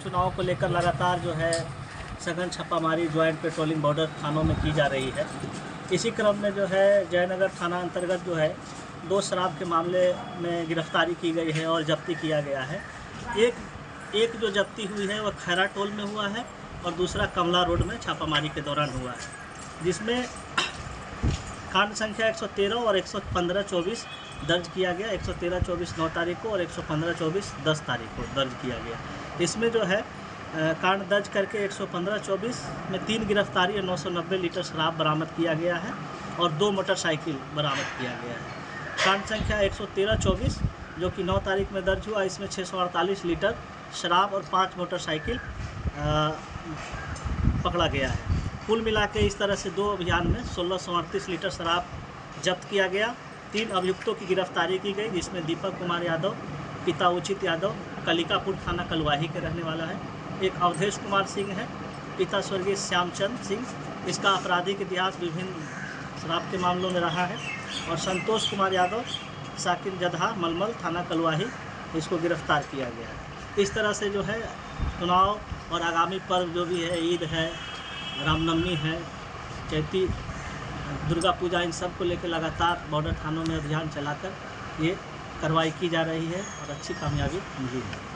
चुनाव को लेकर लगातार जो है सघन छापामारी ज्वाइंट पेट्रोलिंग बॉर्डर थानों में की जा रही है। इसी क्रम में जो है जयनगर थाना अंतर्गत जो है 2 शराब के मामले में गिरफ्तारी की गई है और जब्ती किया गया है। एक जो जब्ती हुई है वह खैराटोल में हुआ है और दूसरा कमला रोड में छापामारी के दौरान हुआ है, जिसमें कांड संख्या 113 और 115-24 दर्ज किया गया। 113-24 9 तारीख को और 115-24 10 तारीख को दर्ज किया गया। इसमें जो है कांड दर्ज करके 115-24 में 3 गिरफ्तारी और 990 लीटर शराब बरामद किया गया है और 2 मोटरसाइकिल बरामद किया गया है। कांड संख्या 113-24 जो कि 9 तारीख में दर्ज हुआ, इसमें 648 लीटर शराब और 5 मोटरसाइकिल पकड़ा गया है। कुल मिला के इस तरह से 2 अभियान में 1638 लीटर शराब जब्त किया गया। 3 अभियुक्तों की गिरफ्तारी की गई, जिसमें दीपक कुमार यादव पिता उचित यादव कलिकापुर थाना कलुआही के रहने वाला है। एक अवधेश कुमार सिंह है, पिता स्वर्गीय श्यामचंद सिंह, इसका आपराधिक इतिहास विभिन्न शराब के मामलों में रहा है। और संतोष कुमार यादव साकिन जदहा मलमल थाना कलुआही, इसको गिरफ्तार किया गया है। इस तरह से जो है चुनाव और आगामी पर्व जो भी है, ईद है, रामनवमी है, चैती दुर्गा पूजा, इन सब को लेकर लगातार बॉर्डर थानों में अभियान चलाकर ये कार्रवाई की जा रही है और अच्छी कामयाबी मिली है।